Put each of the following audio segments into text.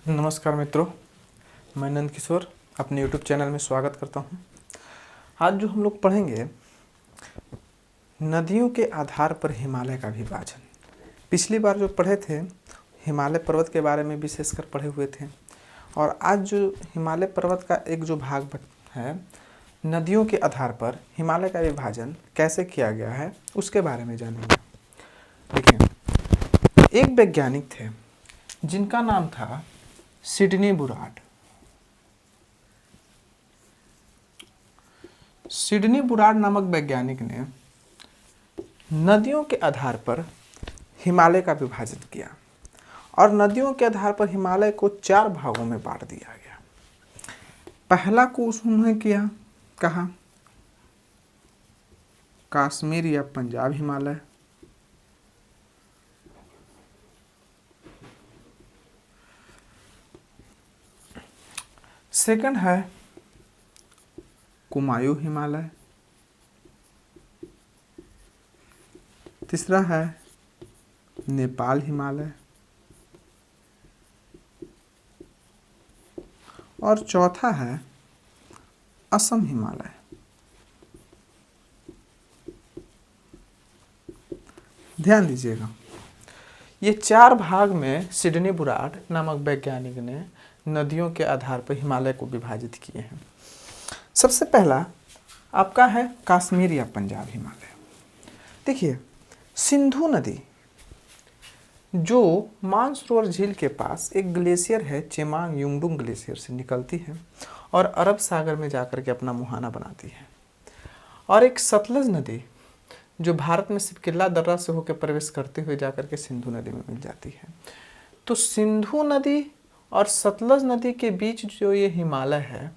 नमस्कार मित्रों, मैं नंद किशोर अपने YouTube चैनल में स्वागत करता हूं। आज जो हम लोग पढ़ेंगे नदियों के आधार पर हिमालय का विभाजन। पिछली बार जो पढ़े थे हिमालय पर्वत के बारे में विशेषकर पढ़े हुए थे, और आज जो हिमालय पर्वत का एक जो भाग है नदियों के आधार पर हिमालय का विभाजन कैसे किया गया है उसके बारे में जानेंगे। देखिए, एक वैज्ञानिक थे जिनका नाम था सिडनी बुराड। सिडनी बुराड नामक वैज्ञानिक ने नदियों के आधार पर हिमालय का विभाजन किया और नदियों के आधार पर हिमालय को 4 भागों में बांट दिया गया। पहला को उन्होंने कहा कश्मीर या पंजाब हिमालय, सेकंड है कुमायूं हिमालय, तीसरा है नेपाल हिमालय और चौथा है असम हिमालय। ध्यान दीजिएगा, ये 4 भाग में सिडनी बुराड नामक वैज्ञानिक ने नदियों के आधार पर हिमालय को विभाजित किए हैं। सबसे पहला आपका है कश्मीर या पंजाब हिमालय। देखिए, सिंधु नदी जो मानसरोवर झील के पास एक ग्लेशियर है, चेमांग युंगडुंग ग्लेशियर से निकलती है और अरब सागर में जाकर के अपना मुहाना बनाती है। और एक सतलज नदी जो भारत में सिपकिल्ला दर्रा से होकर प्रवेश करते हुए जाकर के सिंधु नदी में मिल जाती है। तो सिंधु नदी और सतलज नदी के बीच जो ये हिमालय है,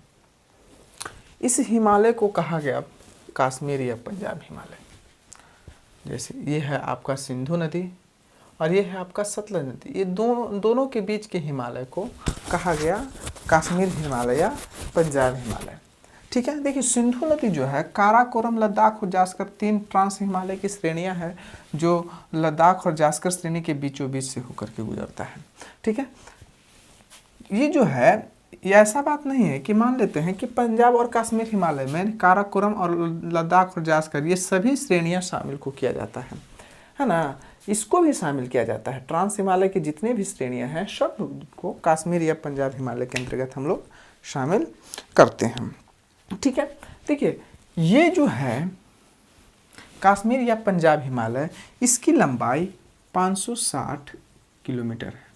इस हिमालय को कहा गया कश्मीर या पंजाब हिमालय। जैसे ये है आपका सिंधु नदी और ये है आपका सतलज नदी, ये दोनों के बीच के हिमालय को कहा गया कश्मीर हिमालय या पंजाब हिमालय। ठीक है। देखिए, सिंधु नदी जो है काराकोरम, लद्दाख और जास्कर 3 ट्रांस हिमालय की श्रेणियां हैं जो लद्दाख और जास्कर श्रेणी के बीचों बीच से होकर के गुजरता है। ठीक है। ये जो है ये ऐसा बात नहीं है कि मान लेते हैं कि पंजाब और कश्मीर हिमालय में काराकोरम और लद्दाख और जास्कर ये सभी श्रेणियां शामिल को किया जाता है ना, इसको भी शामिल किया जाता है। ट्रांस हिमालय की जितने भी श्रेणियां हैं सब को कश्मीर या पंजाब हिमालय के अंतर्गत हम लोग शामिल करते हैं। ठीक है। देखिए, ये जो है कश्मीर या पंजाब हिमालय, इसकी लंबाई 560 किलोमीटर है।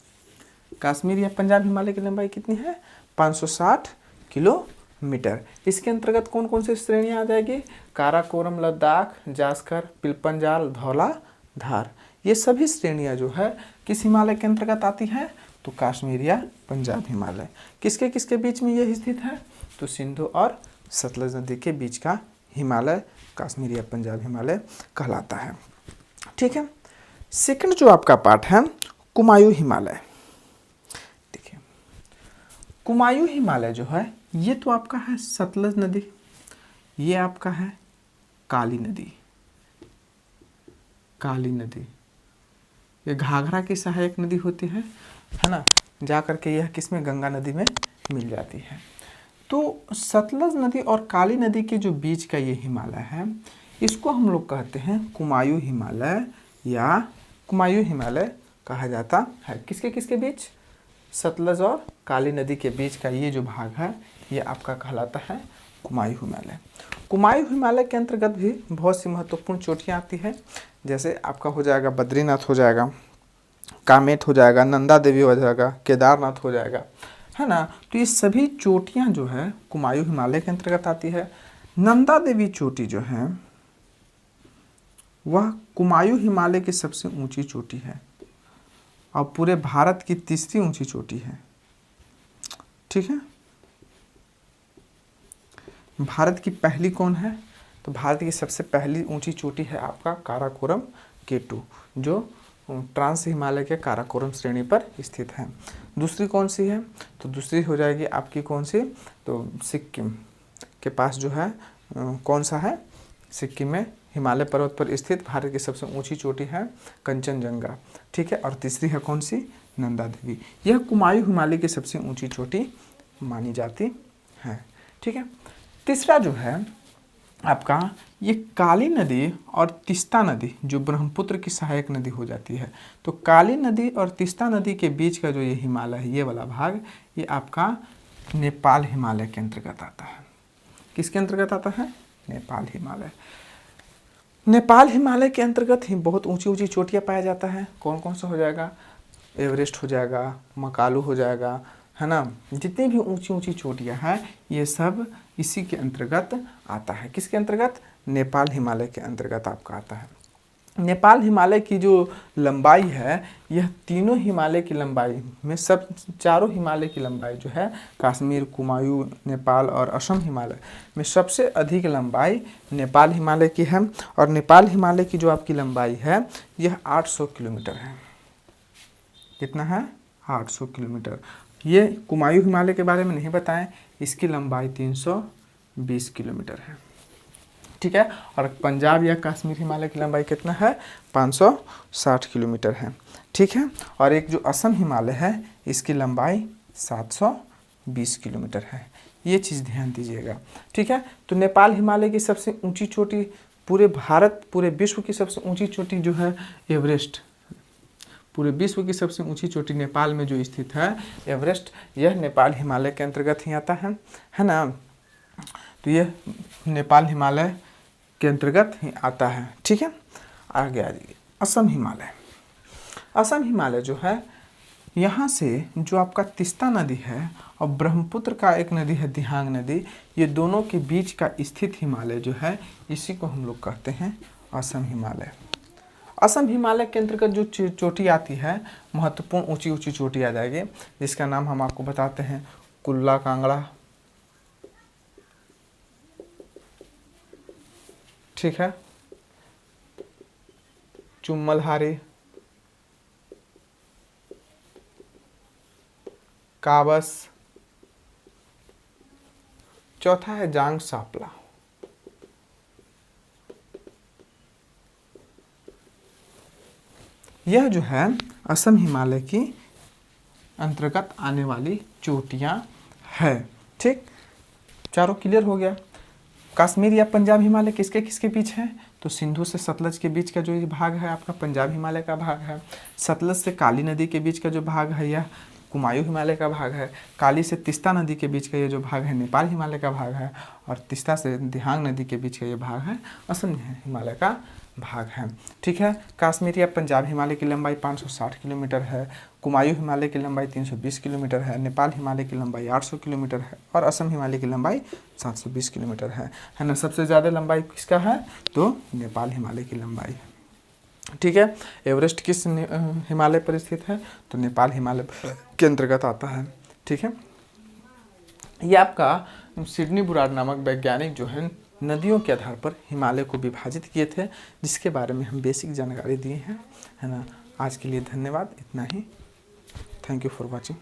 कश्मीर या पंजाब हिमालय की लंबाई कितनी है? 560 किलोमीटर। इसके अंतर्गत कौन कौन सी श्रेणियां आ जाएगी? काराकोरम, लद्दाख, जास्कर, पिलपंजाल, धौला धार, ये सभी श्रेणियां जो है किस हिमालय के अंतर्गत आती हैं? तो कश्मीर या पंजाब हिमालय। किसके किसके बीच में ये स्थित है? तो सिंधु और सतलज नदी के बीच का हिमालय कश्मीर या पंजाब हिमालय कहलाता है। ठीक है। सेकंड जो आपका पार्ट है कुमायूं हिमालय। देखिए, कुमायूं हिमालय जो है ये तो आपका है सतलज नदी, ये आपका है काली नदी। काली नदी ये घाघरा की सहायक नदी होती है ना, जा करके यह किसमें? गंगा नदी में मिल जाती है। तो सतलज नदी और काली नदी के जो बीच का ये हिमालय है, इसको हम लोग कहते हैं कुमायूं हिमालय या कुमायूं हिमालय कहा जाता है। किसके किसके बीच? सतलज और काली नदी के बीच का ये जो भाग है ये आपका कहलाता है कुमायूं हिमालय। कुमायूं हिमालय के अंतर्गत भी बहुत सी महत्वपूर्ण चोटियाँ आती हैं। जैसे आपका हो जाएगा बद्रीनाथ हो जाएगा, कामेट हो जाएगा, नंदा देवी हो जाएगा, केदारनाथ हो जाएगा, है ना। तो ये सभी चोटियाँ जो है कुमायूं हिमालय के अंतर्गत आती है। नंदा देवी चोटी जो है वह कुमायूं हिमालय की सबसे ऊंची चोटी है और पूरे भारत की तीसरी ऊंची चोटी है। ठीक है। भारत की पहली कौन है? तो भारत की सबसे पहली ऊंची चोटी है आपका काराकोरम केटू, जो ट्रांस हिमालय के काराकोरम श्रेणी पर स्थित है। दूसरी कौन सी है? तो दूसरी हो जाएगी आपकी कौन सी? तो सिक्किम के पास जो है कौन सा है? सिक्किम में हिमालय पर्वत पर स्थित भारत की सबसे ऊंची चोटी है कंचनजंगा। ठीक है। और तीसरी है कौन सी? नंदा देवी। यह कुमायूं हिमालय की सबसे ऊंची चोटी मानी जाती है। ठीक है। तीसरा जो है आपका ये काली नदी और तीस्ता नदी जो ब्रह्मपुत्र की सहायक नदी हो जाती है, तो काली नदी और तीस्ता नदी के बीच का जो ये हिमालय है, ये वाला भाग, ये आपका नेपाल हिमालय के अंतर्गत आता है। किसके अंतर्गत आता है? नेपाल हिमालय। नेपाल हिमालय के अंतर्गत ही बहुत ऊंची ऊंची चोटियाँ पाया जाता है। कौन कौन सा हो जाएगा? एवरेस्ट हो जाएगा, मकालू हो जाएगा, है ना। जितनी भी ऊंची ऊंची चोटियाँ हैं ये सब इसी के अंतर्गत आता है। किसके अंतर्गत? नेपाल हिमालय के अंतर्गत आपका आता है। नेपाल हिमालय की जो लंबाई है, यह तीनों हिमालय की लंबाई में सब चारों हिमालय की लंबाई जो है, कश्मीर, कुमायूं, नेपाल और असम हिमालय में सबसे अधिक लंबाई नेपाल हिमालय की है। और नेपाल हिमालय की जो आपकी लंबाई है यह 800 किलोमीटर है। कितना है? 800 किलोमीटर। ये कुमायूं हिमालय के बारे में नहीं बताएं, इसकी लंबाई 320 किलोमीटर है। ठीक है। और पंजाब या कश्मीर हिमालय की लंबाई कितना है? 560 किलोमीटर है। ठीक है। और एक जो असम हिमालय है इसकी लंबाई 720 किलोमीटर है। ये चीज़ ध्यान दीजिएगा। ठीक है। तो नेपाल हिमालय की सबसे ऊंची चोटी, पूरे भारत, पूरे विश्व की सबसे ऊंची चोटी जो है एवरेस्ट, पूरे विश्व की सबसे ऊंची चोटी नेपाल में जो स्थित है एवरेस्ट, यह नेपाल हिमालय के अंतर्गत ही आता है ना। तो यह नेपाल हिमालय के अंतर्गत ही आता है। ठीक है। आगे आ जाइए। असम हिमालय। असम हिमालय जो है, यहाँ से जो आपका तीस्ता नदी है और ब्रह्मपुत्र का एक नदी है दिहांग नदी, ये दोनों के बीच का स्थित हिमालय जो है, इसी को हम लोग कहते हैं असम हिमालय। असम हिमालय के अंतर्गत जो चोटी आती है, महत्वपूर्ण ऊंची ऊंची चोटी आ जाएगी, जिसका नाम हम आपको बताते हैं। कुल्ला कांगड़ा, ठीक है, चुम्मलहारी, काबस, चौथा है जांग सापला। यह जो है असम हिमालय की अंतर्गत आने वाली चोटियां है। ठीक, चारों क्लियर हो गया। कश्मीर या पंजाब हिमालय किसके किसके बीच है? तो सिंधु से सतलज के बीच का जो ये भाग है आपका पंजाब हिमालय का भाग है। सतलज से काली नदी के बीच का जो भाग है यह कुमायूं हिमालय का भाग है। काली से तीस्ता नदी के बीच का ये जो भाग है नेपाल हिमालय का भाग है। और तीस्ता से दिहांग नदी के बीच का ये भाग है असम हिमालय का भाग है। ठीक है। कश्मीर या पंजाब हिमालय की लंबाई 560 किलोमीटर है। कुमायूं हिमालय की लंबाई 320 किलोमीटर है। नेपाल हिमालय की लंबाई 800 किलोमीटर है। और असम हिमालय की लंबाई 720 किलोमीटर है ना। सबसे ज़्यादा लंबाई किसका है? तो नेपाल हिमालय की लंबाई है। ठीक है। एवरेस्ट किस हिमालय पर स्थित है? तो नेपाल हिमालय के अंतर्गत आता है। ठीक है। ये आपका सिडनी बुराड नामक वैज्ञानिक जो है नदियों के आधार पर हिमालय को विभाजित किए थे, जिसके बारे में हम बेसिक जानकारी दिए हैं, है ना। आज के लिए धन्यवाद, इतना ही। Thank you for watching.